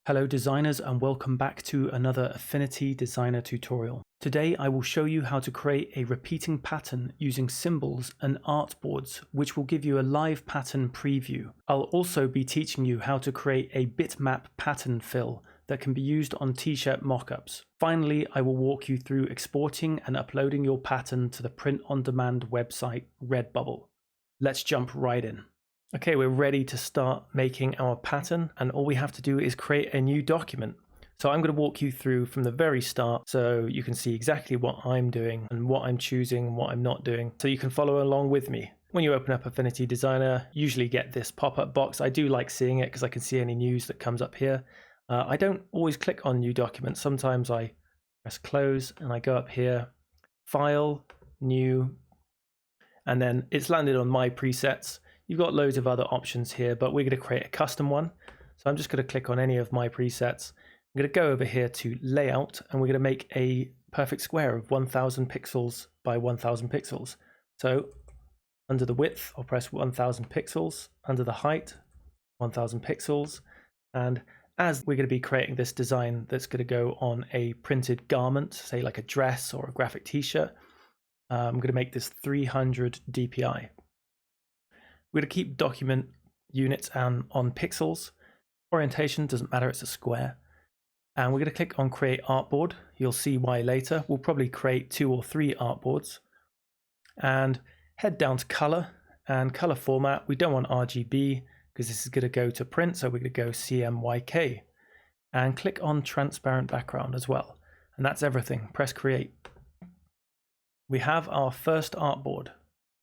Hello designers and welcome back to another Affinity Designer tutorial. Today I will show you how to create a repeating pattern using symbols and artboards, which will give you a live pattern preview. I'll also be teaching you how to create a bitmap pattern fill that can be used on t-shirt mockups. Finally, I will walk you through exporting and uploading your pattern to the print-on-demand website Redbubble. Let's jump right in. Okay, we're ready to start making our pattern, and all we have to do is create a new document. So I'm going to walk you through from the very start so you can see exactly what I'm doing and what I'm choosing and what I'm not doing, so you can follow along with me. When you open up Affinity Designer, you usually get this pop-up box. I do like seeing it because I can see any news that comes up here. I don't always click on new document. Sometimes I press close and I go up here, file, new, and then it's landed on my presets. You've got loads of other options here, but we're going to create a custom one. So I'm just going to click on any of my presets. I'm going to go over here to layout, and we're going to make a perfect square of 1000 pixels by 1000 pixels. So under the width, I'll press 1000 pixels. Under the height, 1000 pixels. And as we're going to be creating this design that's going to go on a printed garment, say like a dress or a graphic t-shirt, I'm going to make this 300 DPI. We're going to keep document units on pixels. Orientation doesn't matter, it's a square. And we're going to click on create artboard. You'll see why later. We'll probably create 2 or 3 artboards. And head down to color and color format. We don't want RGB because this is going to go to print, so we're going to go CMYK. And click on transparent background as well. And that's everything. Press create. We have our first artboard.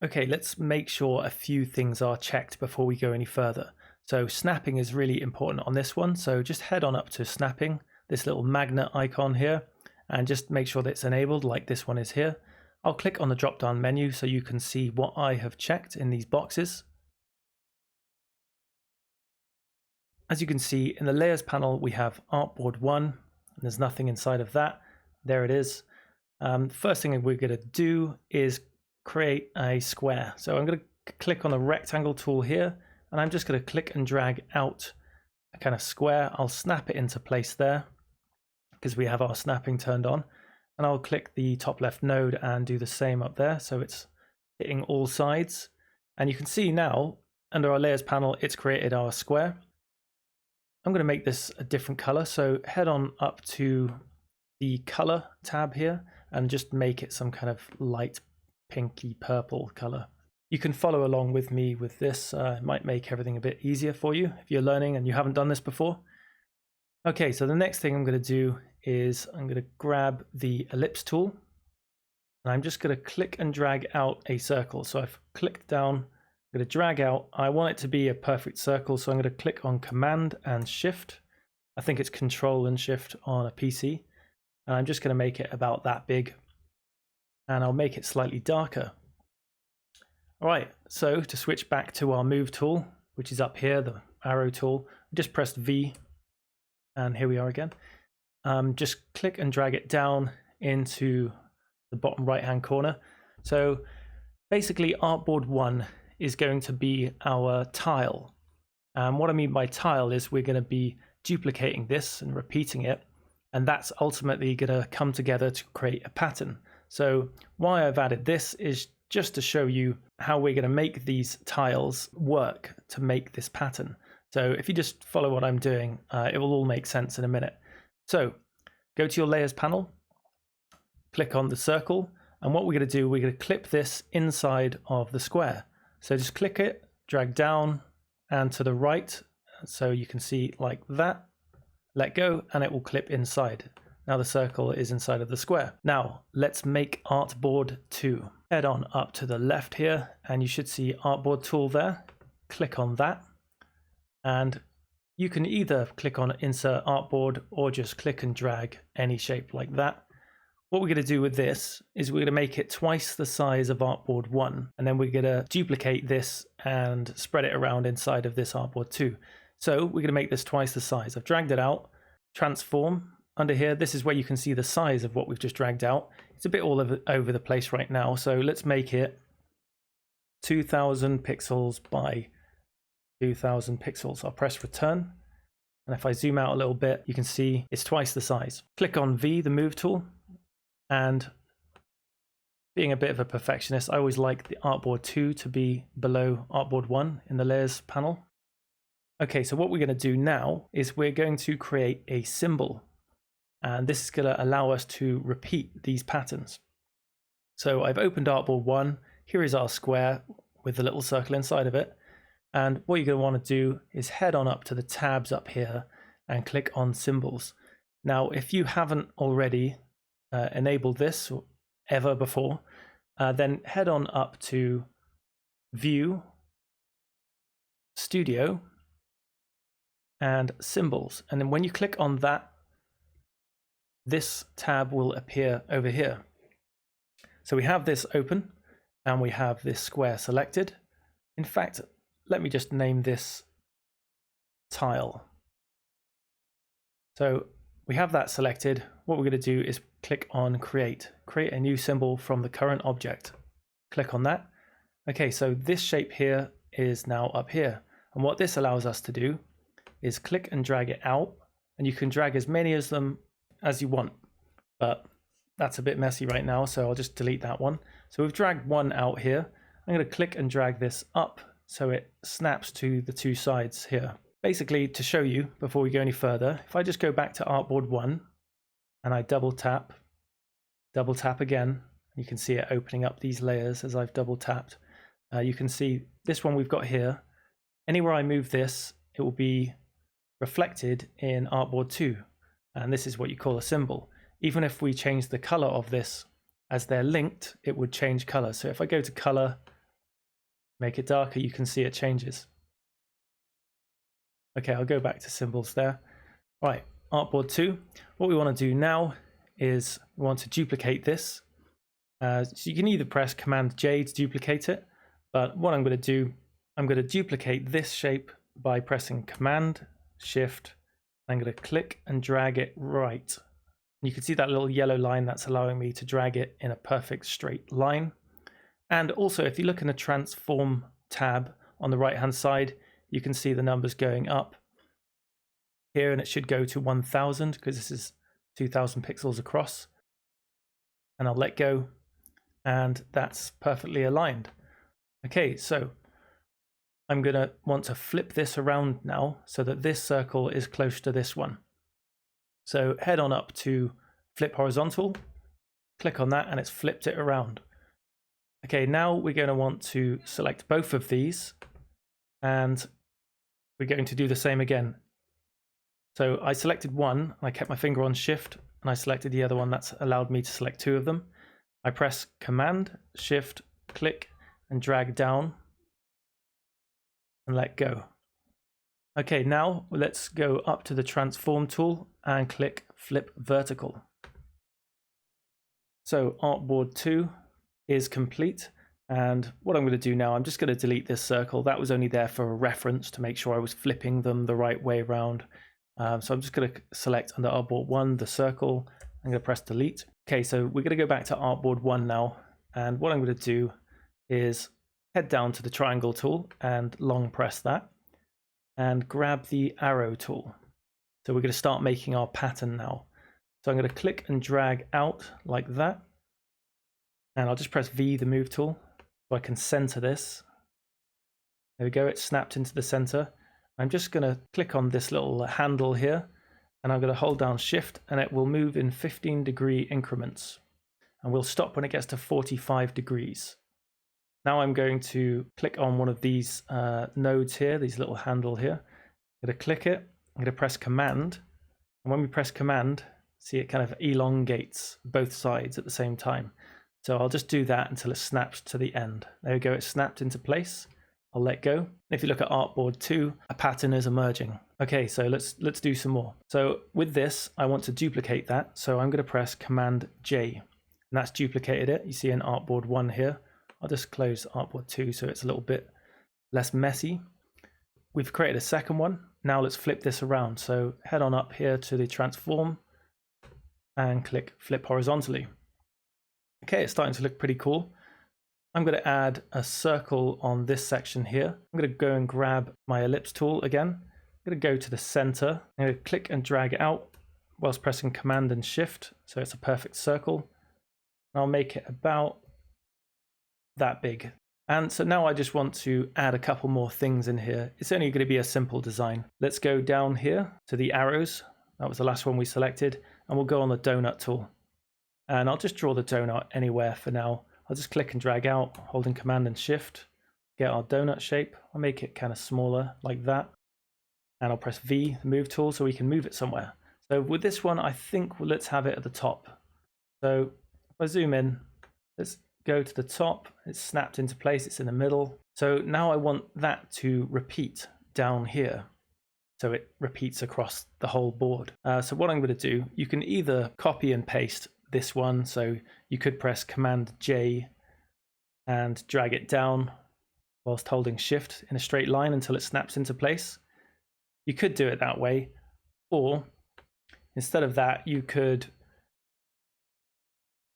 Okay, let's make sure a few things are checked before we go any further. So snapping is really important on this one. So just head on up to snapping, this little magnet icon here, and just make sure that it's enabled like this one is here. I'll click on the drop down menu so you can see what I have checked in these boxes. As you can see in the layers panel, we have artboard 1, and there's nothing inside of that. There it is. First thing we're going to do is create a square. So I'm going to click on the rectangle tool here, and I'm just going to click and drag out a kind of square. I'll snap it into place there because we have our snapping turned on, and I'll click the top left node and do the same up there so it's hitting all sides. And you can see now under our layers panel it's created our square. I'm going to make this a different color, so head on up to the color tab here and just make it some kind of light pinky purple color. You can follow along with me with this. It might make everything a bit easier for you if you're learning and you haven't done this before. Okay, so the next thing I'm going to do is I'm going to grab the ellipse tool, and I'm just going to click and drag out a circle. So I've clicked down, I'm going to drag out. I want it to be a perfect circle, so I'm going to click on Command and Shift. I think it's Control and Shift on a PC, and I'm just going to make it about that big. And I'll make it slightly darker. All right, so to switch back to our move tool, which is up here, the arrow tool, just press V, and here we are again. Just click and drag it down into the bottom right-hand corner. So basically artboard 1 is going to be our tile. And what I mean by tile is we're going to be duplicating this and repeating it, and that's ultimately going to come together to create a pattern. So why I've added this is just to show you how we're going to make these tiles work to make this pattern. So if you just follow what I'm doing, it will all make sense in a minute. So go to your layers panel, click on the circle, and what we're going to do, we're going to clip this inside of the square. So just click it, drag down and to the right, so you can see like that, let go, and it will clip inside. Now the circle is inside of the square. Now let's make artboard 2. Head on up to the left here and you should see artboard tool there. Click on that, and you can either click on insert artboard or just click and drag any shape like that. What we're going to do with this is we're going to make it twice the size of artboard 1, and then we're going to duplicate this and spread it around inside of this artboard 2. So we're going to make this twice the size. I've dragged it out, transform. Under here, this is where you can see the size of what we've just dragged out. It's a bit all over the place right now, so let's make it 2000 pixels by 2000 pixels. I'll press return, And if I zoom out a little bit, you can see it's twice the size. Click on V, the move tool, and being a bit of a perfectionist, I always like the Artboard 2 to be below Artboard 1 in the layers panel. Okay, so what we're going to do now is we're going to create a symbol. And this is going to allow us to repeat these patterns. So I've opened Artboard 1. Here is our square with the little circle inside of it. And what you're going to want to do is head on up to the tabs up here and click on symbols. Now, if you haven't already enabled this ever before, then head on up to View, Studio, and Symbols. And then when you click on that, this tab will appear over here. So we have this open and we have this square selected. In fact, let me just name this tile. So we have that selected. What we're going to do is click on create a new symbol from the current object. Click on that. Okay, so this shape here is now up here. And what this allows us to do is click and drag it out, and you can drag as many of them as you want, but that's a bit messy right now, so I'll just delete that one. So we've dragged one out here. I'm going to click and drag this up so it snaps to the two sides here. Basically, to show you before we go any further, if I just go back to Artboard 1 and I double tap again, you can see it opening up these layers as I've double tapped. You can see this one we've got here. Anywhere I move this, it will be reflected in Artboard 2. And this is what you call a symbol. Even if we change the color of this as they're linked, it would change color. So if I go to color, make it darker, you can see it changes. Okay, I'll go back to symbols there. All right, Artboard 2. What we want to do now is we want to duplicate this. So you can either press Command J to duplicate it, but what I'm going to do, I'm going to duplicate this shape by pressing Command Shift. I'm going to click and drag it right. You can see that little yellow line that's allowing me to drag it in a perfect straight line. And also, if you look in the Transform tab on the right hand side, you can see the numbers going up here, and it should go to 1000 because this is 2000 pixels across. And I'll let go, and that's perfectly aligned. Okay, so I'm going to want to flip this around now so that this circle is close to this one. So head on up to Flip Horizontal, click on that, and it's flipped it around. Okay, now we're going to want to select both of these, and we're going to do the same again. So I selected one, I kept my finger on Shift, and I selected the other one. That's allowed me to select two of them. I press Command, Shift, click, and drag down, and let go. Okay, now let's go up to the Transform tool and click Flip Vertical. So Artboard 2 is complete. And what I'm going to do now, I'm just going to delete this circle. That was only there for a reference to make sure I was flipping them the right way around. So I'm just going to select under Artboard 1, the circle. I'm going to press delete. Okay, so we're going to go back to Artboard 1 now. And what I'm going to do is head down to the triangle tool and long press that and grab the arrow tool. So we're going to start making our pattern now. So I'm going to click and drag out like that. And I'll just press V, the move tool, so I can center this. There we go, it's snapped into the center. I'm just going to click on this little handle here, and I'm going to hold down Shift, and it will move in 15-degree increments. And we'll stop when it gets to 45 degrees. Now I'm going to click on one of these nodes here, these little handle here. I'm going to click it, I'm going to press Command, and when we press Command, see it kind of elongates both sides at the same time. So I'll just do that until it snaps to the end. There we go, it's snapped into place. I'll let go. If you look at Artboard 2, a pattern is emerging. Okay, so let's do some more. So with this, I want to duplicate that. So I'm going to press Command J, and that's duplicated it. You see in Artboard 1 here. I'll just close Artboard 2 so it's a little bit less messy. We've created a second one. Now let's flip this around. So head on up here to the Transform and click Flip Horizontally. Okay, it's starting to look pretty cool. I'm going to add a circle on this section here. I'm going to go and grab my ellipse tool again, going to go to the center. I'm going to click and drag it out whilst pressing Command and Shift, so it's a perfect circle. I'll make it about that big. And so now I just want to add a couple more things in here. It's only going to be a simple design. Let's go down here to the arrows. That was the last one we selected. And we'll go on the donut tool. And I'll just draw the donut anywhere for now. I'll just click and drag out, holding Command and Shift. Get our donut shape. I'll make it kind of smaller like that. And I'll press V, the move tool, so we can move it somewhere. So with this one, I think let's have it at the top. So if I zoom in, let's go to the top. It's snapped into place. It's in the middle. So now I want that to repeat down here. So it repeats across the whole board. So what I'm going to do, you can either copy and paste this one. So you could press Command J and drag it down whilst holding Shift in a straight line until it snaps into place. You could do it that way, or instead of that, you could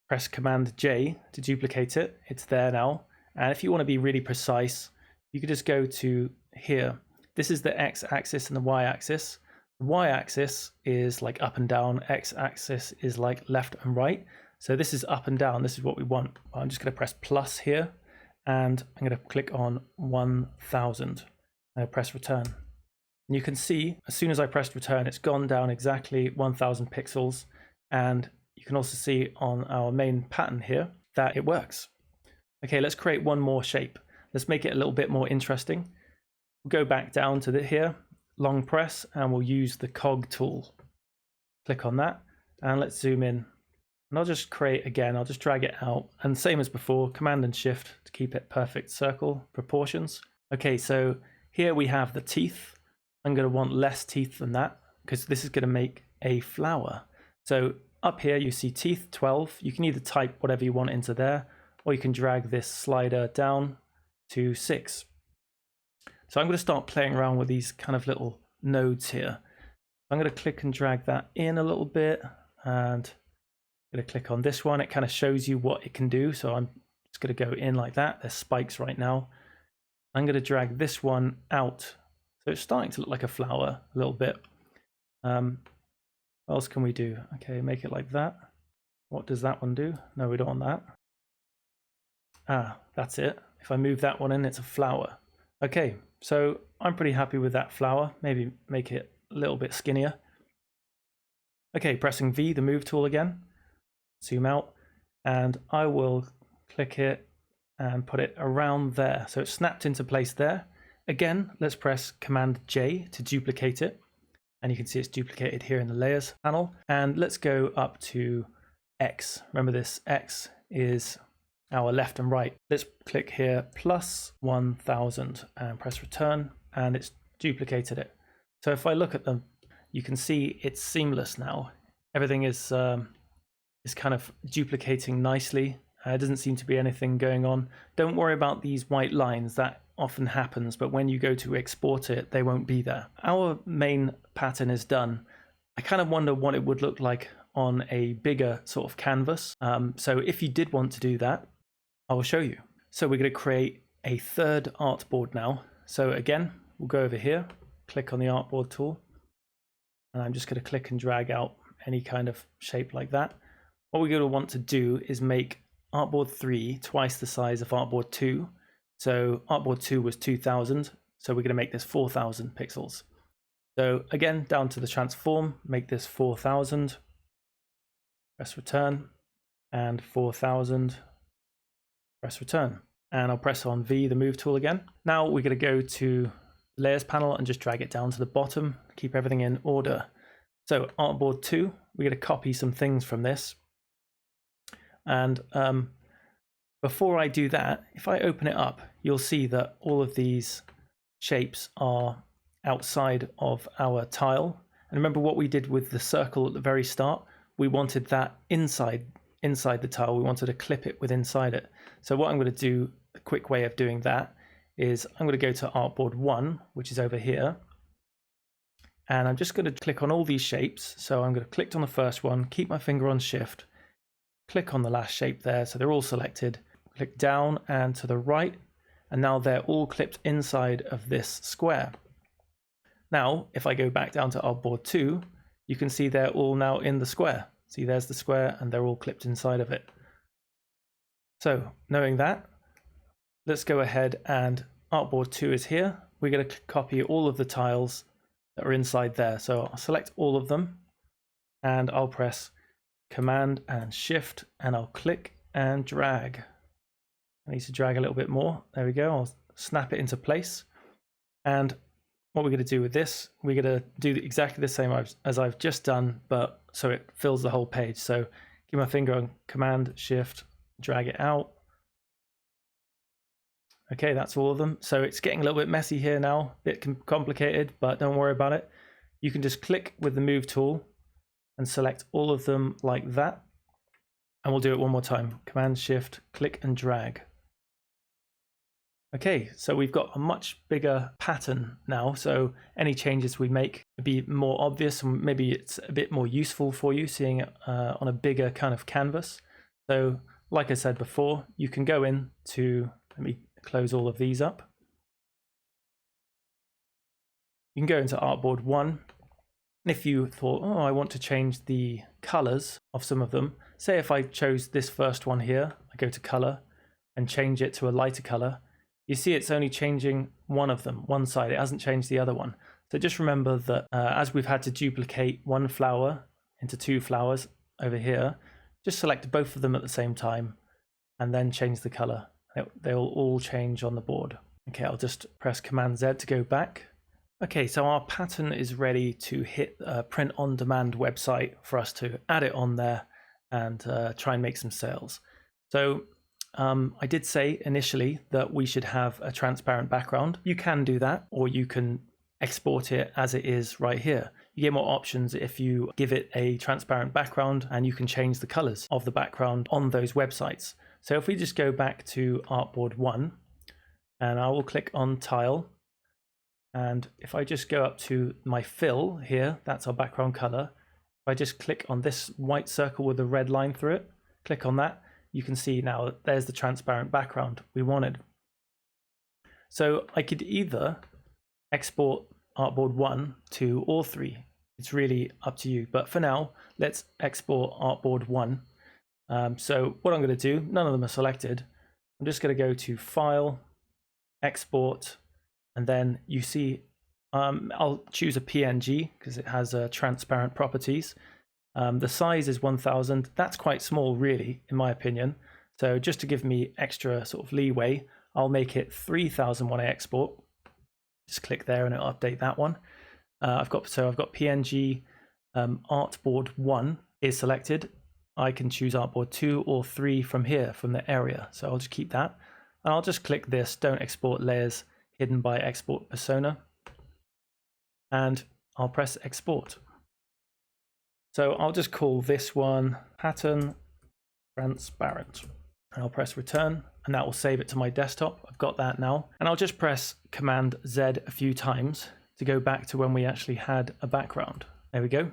press Command J to duplicate it. It's there now. And if you want to be really precise, you could just go to here. This is the X-axis and the Y-axis. The Y-axis is like up and down. X-axis is like left and right. So this is up and down. This is what we want. I'm just going to press plus here, and I'm going to click on 1000. I'll press return. And you can see as soon as I pressed return, it's gone down exactly 1000 pixels. And you can also see on our main pattern here that it works. Okay, let's create one more shape. Let's make it a little bit more interesting. We'll go back down to here, long press, and we'll use the cog tool. Click on that, and let's zoom in. And I'll just create again, I'll just drag it out. And same as before, Command and Shift to keep it perfect circle proportions. Okay, so here we have the teeth. I'm going to want less teeth than that because this is going to make a flower. So up here you see teeth 12. You can either type whatever you want into there, or you can drag this slider down to 6. So I'm going to start playing around with these kind of little nodes here. I'm going to click and drag that in a little bit, and I'm going to click on this one. It kind of shows you what it can do. So I'm just going to go in like that. There's spikes right now. I'm going to drag this one out. So it's starting to look like a flower a little bit. What else can we do? Okay, make it like that. What does that one do? No, we don't want that. Ah, that's it. If I move that one in, it's a flower. Okay, so I'm pretty happy with that flower. Maybe make it a little bit skinnier. Okay, pressing V, the move tool again. Zoom out, and I will click it and put it around there. So it's snapped into place there. Again, let's press Command J to duplicate it. And you can see it's duplicated here in the layers panel. And let's go up to X. Remember, this X is our left and right. Let's click here plus 1000 and press return, and it's duplicated it. So if I look at them, you can see it's seamless now. Everything is kind of duplicating nicely. There doesn't seem to be anything going on. Don't worry about these white lines. That often happens, but when you go to export it, they won't be there. Our main pattern is done. I kind of wonder what it would look like on a bigger sort of canvas. So if you did want to do that, I will show you. So we're going to create a third artboard now. So again, we'll go over here, click on the artboard tool, and I'm just going to click and drag out any kind of shape like that. What we're going to want to do is make Artboard 3 twice the size of Artboard 2. So Artboard 2 was 2000, so we're going to make this 4000 pixels. So again, down to the transform, make this 4000, press return, and 4000, press return. And I'll press on V, the move tool again. Now we're going to go to layers panel and just drag it down to the bottom, keep everything in order. So Artboard 2, we're going to copy some things from this. And before I do that, if I open it up, you'll see that all of these shapes are outside of our tile. And remember what we did with the circle at the very start? We wanted that inside the tile. We wanted to clip it with inside it. So what I'm going to do, a quick way of doing that, is I'm going to go to Artboard 1, which is over here. And I'm just going to click on all these shapes. So I'm going to click on the first one, keep my finger on Shift, click on the last shape there. So they're all selected. Click down and to the right. And now they're all clipped inside of this square. Now, if I go back down to Artboard 2, you can see they're all now in the square. See, there's the square and they're all clipped inside of it. So knowing that, let's go ahead and Artboard 2 is here. We're going to copy all of the tiles that are inside there. So I'll select all of them and I'll press Command and Shift and I'll click and drag. I need to drag a little bit more. There we go. I'll snap it into place. And what we're going to do with this, we're going to do exactly the same as I've just done, but so it fills the whole page. So give my finger on Command, Shift, drag it out. Okay, that's all of them. So it's getting a little bit messy here now, a bit complicated, but don't worry about it. You can just click with the Move tool and select all of them like that. And we'll do it one more time. Command, Shift, click and drag. Okay, so we've got a much bigger pattern now, so any changes we make will be more obvious and maybe it's a bit more useful for you seeing it on a bigger kind of canvas. So like I said before, you can go in to, let me close all of these up. You can go into Artboard 1, and if you thought, oh, I want to change the colors of some of them, say if I chose this first one here, I go to color and change it to a lighter color, you see it's only changing one of them, one side. It hasn't changed the other one. So just remember that as we've had to duplicate one flower into two flowers over here, just select both of them at the same time and then change the color. They'll all change on the board. Okay, I'll just press Command Z to go back. Okay, so our pattern is ready to hit a print on demand website for us to add it on there and try and make some sales. So I did say initially that we should have a transparent background. You can do that, or you can export it as it is right here. You get more options if you give it a transparent background, and you can change the colors of the background on those websites. So if we just go back to Artboard 1, and I will click on Tile, and if I just go up to my fill here, that's our background color. If I just click on this white circle with a red line through it, click on that, you can see now there's the transparent background we wanted. So I could either export Artboard 1 to all three. It's really up to you. But for now, let's export Artboard 1. So what I'm going to do, none of them are selected. I'm just going to go to File, Export, and then you see I'll choose a PNG because it has transparent properties. The size is 1000. That's quite small, really, in my opinion. So just to give me extra sort of leeway, I'll make it 3000 when I export. Just click there and it'll update that one. I've got PNG Artboard 1 is selected. I can choose Artboard 2 or 3 from here, from the area. So I'll just keep that. And I'll just click this, don't export layers hidden by export persona. And I'll press export. So I'll just call this one pattern transparent. And I'll press return and that will save it to my desktop. I've got that now. And I'll just press Command Z a few times to go back to when we actually had a background. There we go.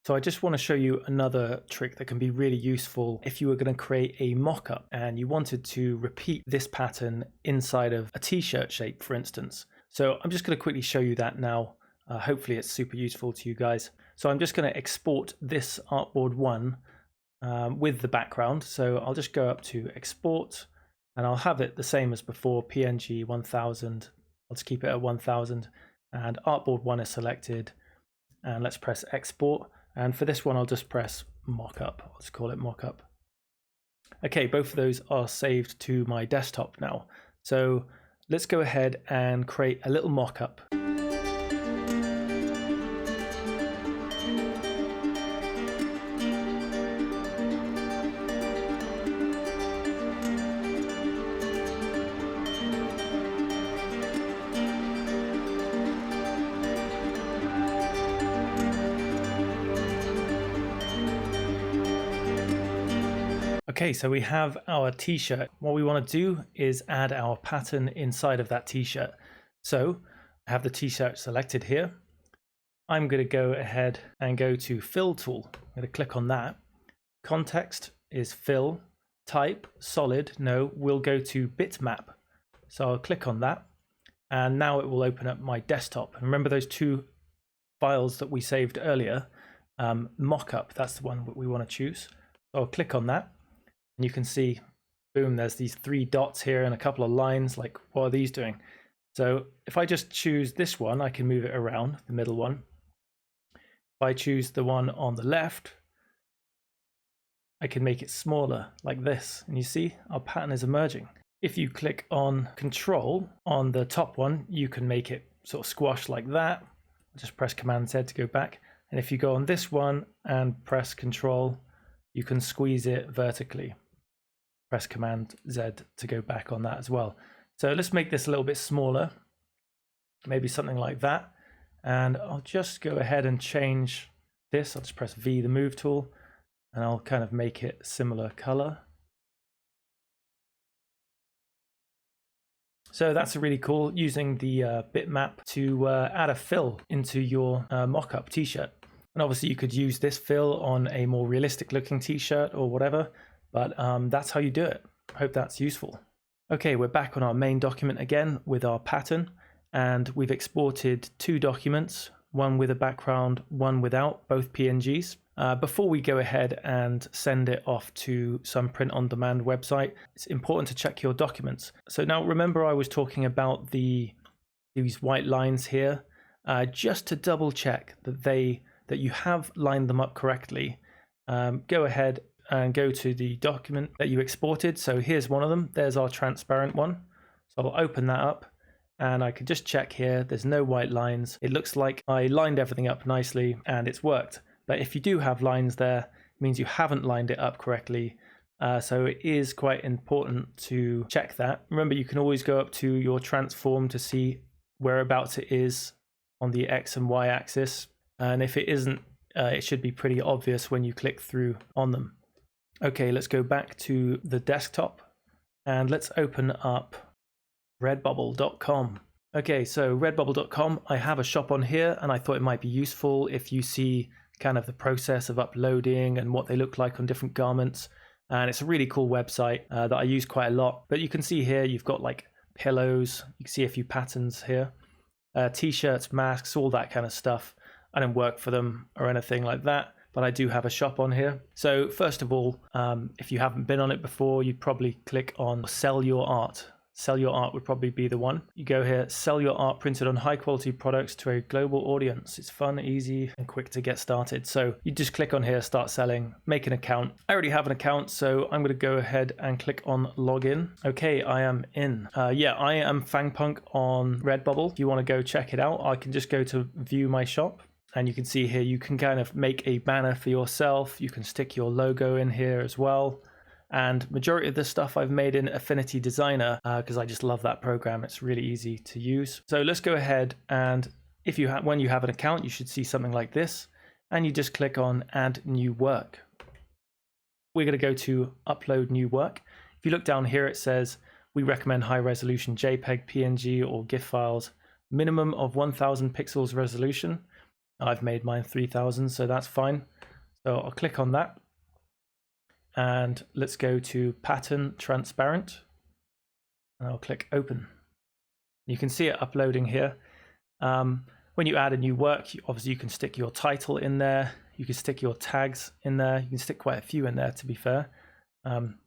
So I just want to show you another trick that can be really useful if you were going to create a mock-up and you wanted to repeat this pattern inside of a t-shirt shape, for instance. So I'm just going to quickly show you that now. Hopefully it's super useful to you guys. So I'm just going to export this Artboard 1 with the background. So I'll just go up to export and I'll have it the same as before, PNG 1000. I'll just keep it at 1000 and Artboard 1 is selected. And let's press export. And for this one, I'll just press Mockup. I'll just call it Mockup. Okay, both of those are saved to my desktop now. So let's go ahead and create a little mockup. Okay, so we have our t-shirt. What we want to do is add our pattern inside of that t-shirt. So I have the t-shirt selected here. I'm going to go ahead and go to Fill tool. I'm going to click on that. Context is fill. Type solid. No, we'll go to Bitmap. So I'll click on that. And now it will open up my desktop. And remember those two files that we saved earlier? Mockup, that's the one that we want to choose. So I'll click on that, and you can see, boom, there's these 3 dots here and a couple of lines. Like, what are these doing? So if I just choose this one, I can move it around, the middle one. If I choose the one on the left, I can make it smaller like this. And you see our pattern is emerging. If you click on Control on the top one, you can make it sort of squash like that. Just press Command Z to go back. And if you go on this one and press Control, you can squeeze it vertically. Press Command Z to go back on that as well. So let's make this a little bit smaller, maybe something like that. And I'll just go ahead and change this. I'll just press V, the move tool, and I'll kind of make it similar color. So that's really cool, using the Bitmap to add a fill into your mock-up t-shirt. And obviously you could use this fill on a more realistic looking t-shirt or whatever, but that's how you do it. I hope that's useful. Okay, we're back on our main document again with our pattern, and we've exported 2 documents, one with a background, one without, both PNGs. Before we go ahead and send it off to some print-on-demand website, it's important to check your documents. So now remember I was talking about these white lines here, just to double check that you have lined them up correctly. Go ahead and go to the document that you exported. So here's one of them. There's our transparent one. So I'll open that up, and I can just check here. There's no white lines. It looks like I lined everything up nicely and it's worked. But if you do have lines there, it means you haven't lined it up correctly. So it is quite important to check that. Remember, you can always go up to your transform to see whereabouts it is on the X and Y axis. And if it isn't, it should be pretty obvious when you click through on them. Okay, let's go back to the desktop and let's open up redbubble.com. Okay, so redbubble.com, I have a shop on here, and I thought it might be useful if you see kind of the process of uploading and what they look like on different garments. And it's a really cool website that I use quite a lot. But you can see here, you've got like pillows, you can see a few patterns here, t-shirts, masks, all that kind of stuff. I don't work for them or anything like that, but I do have a shop on here. So first of all, if you haven't been on it before, you'd probably click on Sell Your Art. Sell Your Art would probably be the one. You go here, sell your art printed on high quality products to a global audience. It's fun, easy, and quick to get started. So you just click on here, start selling, make an account. I already have an account, so I'm going to go ahead and click on login. Okay, I am in. Yeah, I am Fangpunk on Redbubble. If you want to go check it out, I can just go to view my shop. And you can see here, you can kind of make a banner for yourself. You can stick your logo in here as well. And majority of this stuff I've made in Affinity Designer because I just love that program. It's really easy to use. So let's go ahead, and when you have an account, you should see something like this, and you just click on Add New Work. We're going to go to Upload New Work. If you look down here, it says we recommend high resolution JPEG, PNG, or GIF files, minimum of 1000 pixels resolution. I've made mine 3000, so that's fine. So I'll click on that. And let's go to Pattern Transparent. And I'll click Open. You can see it uploading here. When you add a new work, obviously you can stick your title in there. You can stick your tags in there. You can stick quite a few in there, to be fair.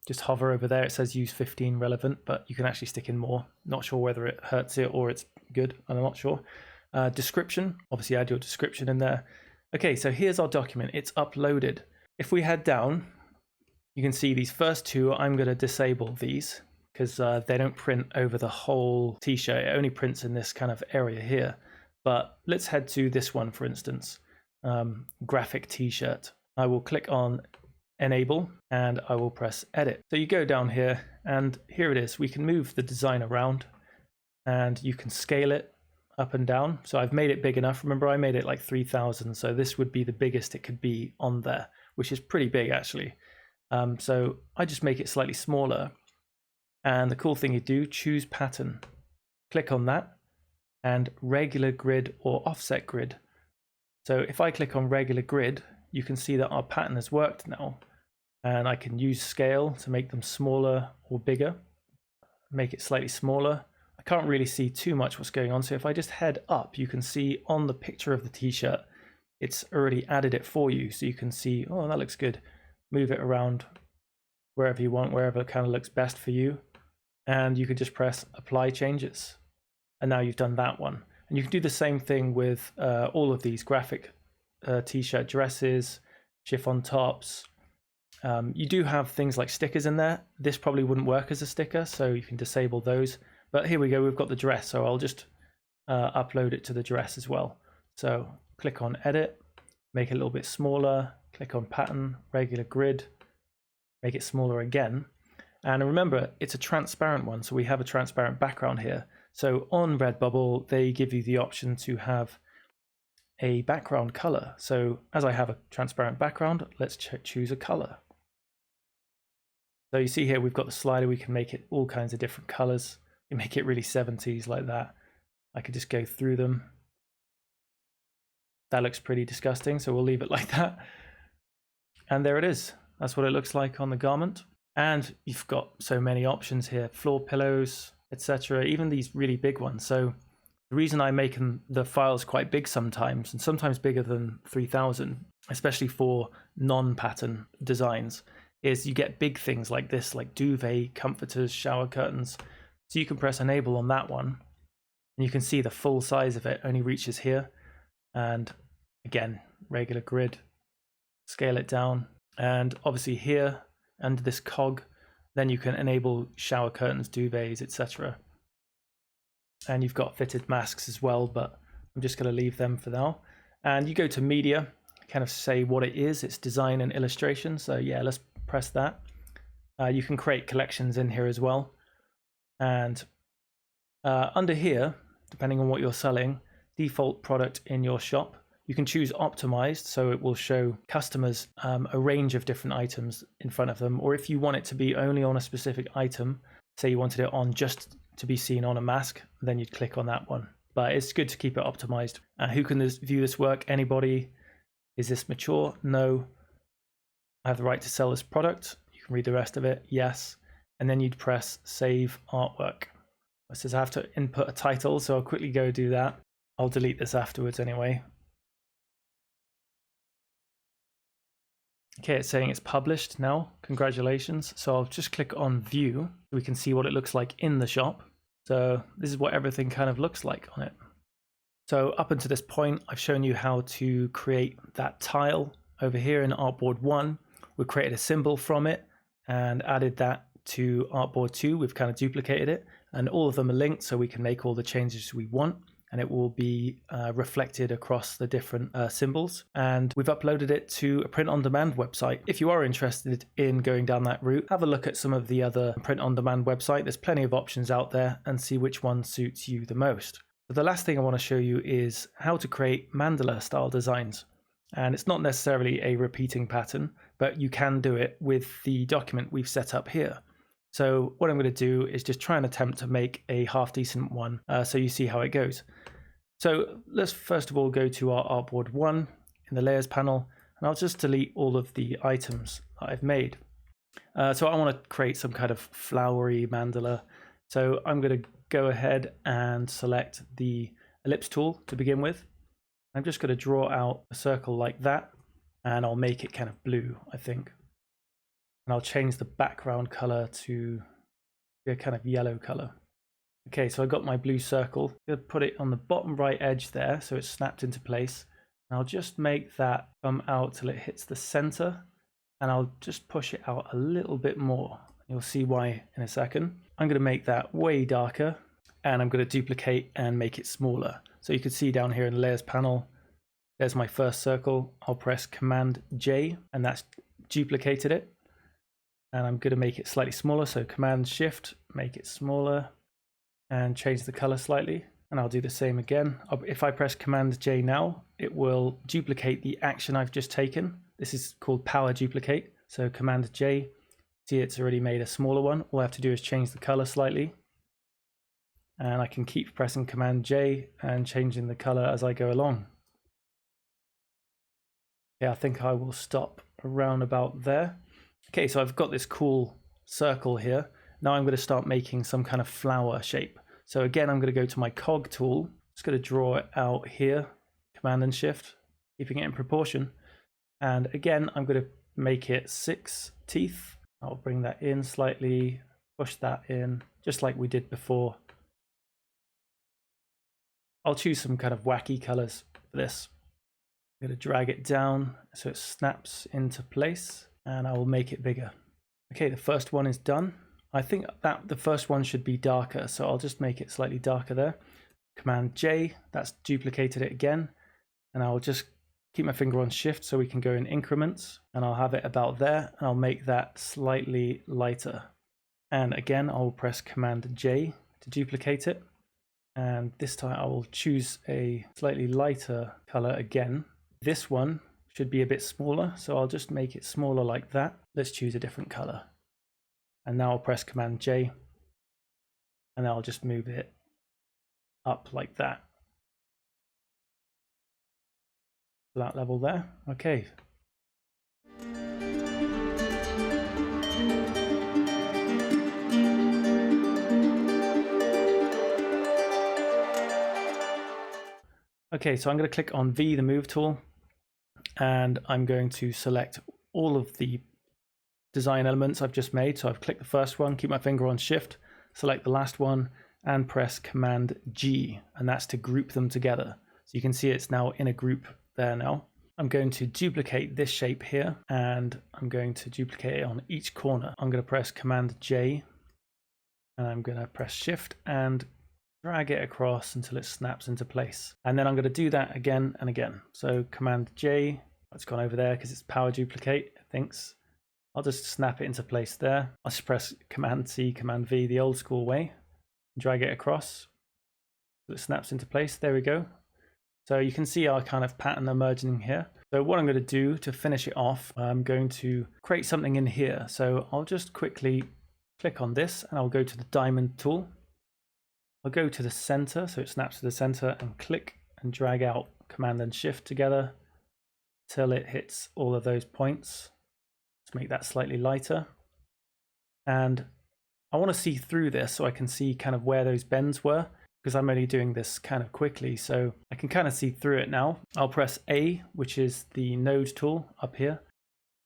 Just hover over there. It says use 15 relevant, but you can actually stick in more. Not sure whether it hurts it or it's good. I'm not sure. Description, obviously add your description in there. Okay, so here's our document. It's uploaded. If we head down, you can see these first two. I'm going to disable these because they don't print over the whole t-shirt. It only prints in this kind of area here. But let's head to this one, for instance, graphic t-shirt. I will click on enable and I will press edit. So you go down here and here it is. We can move the design around and you can scale it up and down. So I've made it big enough. Remember, I made it like 3000. So this would be the biggest it could be on there, which is pretty big actually. So I just make it slightly smaller. And the cool thing you do, choose pattern, click on that and regular grid or offset grid. So if I click on regular grid, you can see that our pattern has worked now. And I can use scale to make them smaller or bigger, make it slightly smaller, I can't really see too much what's going on. So if I just head up, you can see on the picture of the t-shirt, it's already added it for you. So you can see, oh, that looks good. Move it around wherever you want, wherever it kind of looks best for you. And you can just press apply changes. And now you've done that one. And you can do the same thing with all of these graphic t-shirt dresses, chiffon tops. You do have things like stickers in there. This probably wouldn't work as a sticker, so you can disable those. But here we go, we've got the dress. So I'll just upload it to the dress as well. So click on edit, make it a little bit smaller, click on pattern, regular grid, make it smaller again. And remember, it's a transparent one, so we have a transparent background here. So on Redbubble, they give you the option to have a background color. So as I have a transparent background, let's choose a color. So you see here, we've got the slider. We can make it all kinds of different colors. You make it really 70s like that. I could just go through them. That looks pretty disgusting, so we'll leave it like that. And there it is. That's what it looks like on the garment. And you've got so many options here, floor pillows, etc. Even these really big ones. So the reason I make the files quite big sometimes, and sometimes bigger than 3000, especially for non-pattern designs, is you get big things like this, like duvet, comforters, shower curtains. So you can press enable on that one, and you can see the full size of it only reaches here. And again, regular grid, scale it down. And obviously here, under this cog, then you can enable shower curtains, duvets, etc. And you've got fitted masks as well, but I'm just going to leave them for now. And you go to media, kind of say what it is. It's design and illustration. So yeah, let's press that. You can create collections in here as well. And under here, depending on what you're selling, default product in your shop, you can choose optimized, so it will show customers a range of different items in front of them. Or if you want it to be only on a specific item, say you wanted it on just to be seen on a mask, then you'd click on that one. But it's good to keep it optimized. Who can view this work? Anybody. Is this mature? No. I have the right to sell this product. You can read the rest of it. Yes. And then you'd press save artwork. It says I have to input a title, so I'll quickly go do that. I'll delete this afterwards anyway. Okay, it's saying it's published now. Congratulations. So I'll just click on view. So we can see what it looks like in the shop. So this is what everything kind of looks like on it. So up until this point, I've shown you how to create that tile over here in Artboard 1. We created a symbol from it and added that to Artboard 2. We've kind of duplicated it, and all of them are linked so we can make all the changes we want. And it will be reflected across the different symbols. And we've uploaded it to a print-on-demand website. If you are interested in going down that route, have a look at some of the other print-on-demand websites. There's plenty of options out there, and see which one suits you the most. But the last thing I want to show you is how to create mandala style designs. And it's not necessarily a repeating pattern, but you can do it with the document we've set up here. So what I'm going to do is just try and attempt to make a half decent one so you see how it goes. So let's first of all go to our Artboard 1 in the layers panel, and I'll just delete all of the items that I've made. So I want to create some kind of flowery mandala. So I'm going to go ahead and select the ellipse tool to begin with. I'm just going to draw out a circle like that, and I'll make it kind of blue, I think. And I'll change the background color to a kind of yellow color. Okay, so I got my blue circle. I'm going to put it on the bottom right edge there so it's snapped into place. And I'll just make that come out till it hits the center, and I'll just push it out a little bit more. You'll see why in a second. I'm going to make that way darker, and I'm going to duplicate and make it smaller. So you can see down here in the layers panel, there's my first circle. I'll press Command J, and that's duplicated it. And I'm going to make it slightly smaller. So Command Shift, make it smaller, and change the color slightly. And I'll do the same again. If I press Command J now, it will duplicate the action I've just taken. This is called power duplicate. So Command J, see it's already made a smaller one. All I have to do is change the color slightly. And I can keep pressing Command J and changing the color as I go along. Yeah, I think I will stop around about there. Okay, so I've got this cool circle here. Now I'm going to start making some kind of flower shape. So again, I'm going to go to my cog tool. Just going to draw it out here, Command and Shift, keeping it in proportion. And again, I'm going to make it 6 teeth. I'll bring that in slightly, push that in, just like we did before. I'll choose some kind of wacky colors for this. I'm going to drag it down so it snaps into place, and I will make it bigger. Okay, the first one is done. I think that the first one should be darker, so I'll just make it slightly darker there. Command J, that's duplicated it again, and I'll just keep my finger on Shift so we can go in increments, and I'll have it about there, and I'll make that slightly lighter. And again, I'll press Command J to duplicate it, and this time I will choose a slightly lighter color again. This one should be a bit smaller, so I'll just make it smaller like that. Let's choose a different color. And now I'll press Command J, and I'll just move it up like that. That level there. Okay. Okay, so I'm going to click on V, the move tool, and I'm going to select all of the design elements I've just made. So I've clicked the first one, keep my finger on Shift, select the last one, and press Command G, and that's to group them together. So you can see it's now in a group there now. I'm going to duplicate this shape here, and I'm going to duplicate it on each corner. I'm going to press Command J, and I'm going to press Shift and drag it across until it snaps into place. And then I'm going to do that again and again. So Command J, that's gone over there because it's power duplicate, it thinks. I'll just snap it into place there. I'll just press Command C, Command V the old school way, drag it across so it snaps into place. There we go. So you can see our kind of pattern emerging here. So what I'm going to do to finish it off, I'm going to create something in here. So I'll just quickly click on this, and I'll go to the diamond tool. I'll go to the center, so it snaps to the center, and click and drag out Command and Shift together till it hits all of those points. Let's make that slightly lighter. And I want to see through this so I can see kind of where those bends were, because I'm only doing this kind of quickly, so I can kind of see through it now. I'll press A, which is the node tool up here.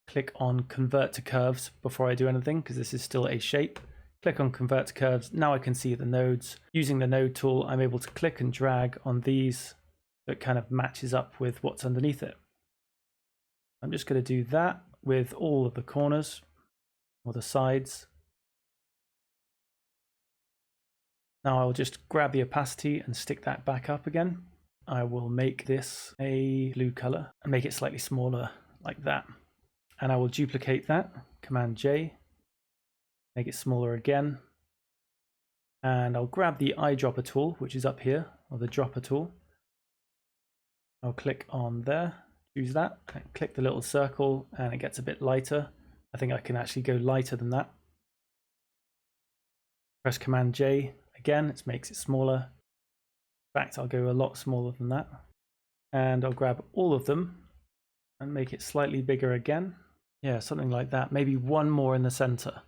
Click on Convert to Curves before I do anything, because this is still a shape. Click on Convert to Curves. Now I can see the nodes. Using the node tool, I'm able to click and drag on these so it kind of matches up with what's underneath it. I'm just going to do that with all of the corners or the sides. Now I'll just grab the opacity and stick that back up again. I will make this a blue color and make it slightly smaller like that. And I will duplicate that, Command J, make it smaller again. And I'll grab the eyedropper tool, which is up here, or the dropper tool. I'll click on there, choose that, and click the little circle, and it gets a bit lighter. I think I can actually go lighter than that. Press Command J. Again, it makes it smaller. In fact, I'll go a lot smaller than that. And I'll grab all of them and make it slightly bigger again. Yeah, something like that. Maybe one more in the center.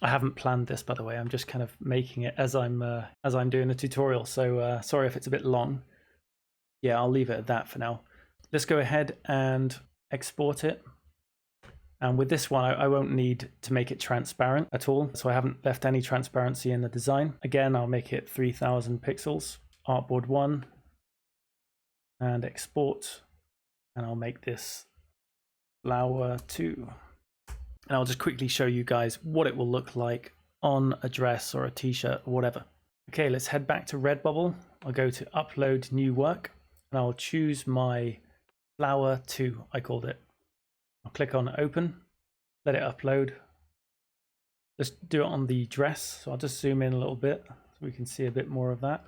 I haven't planned this, by the way. I'm just kind of making it as I'm doing the tutorial. So sorry if it's a bit long. Yeah, I'll leave it at that for now. Let's go ahead and export it. And with this one, I won't need to make it transparent at all. So I haven't left any transparency in the design. Again, I'll make it 3000 pixels, Artboard 1, and export. And I'll make this flower 2. And I'll just quickly show you guys what it will look like on a dress or a t-shirt or whatever. Okay, let's head back to Redbubble. I'll go to Upload New Work, and I'll choose my flower 2, I called it. I'll click on Open, let it upload. Let's do it on the dress. So I'll just zoom in a little bit so we can see a bit more of that.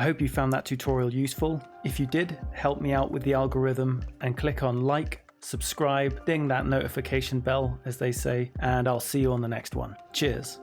I hope you found that tutorial useful. If you did, help me out with the algorithm and click on like, subscribe, ding that notification bell, as they say, and I'll see you on the next one. Cheers.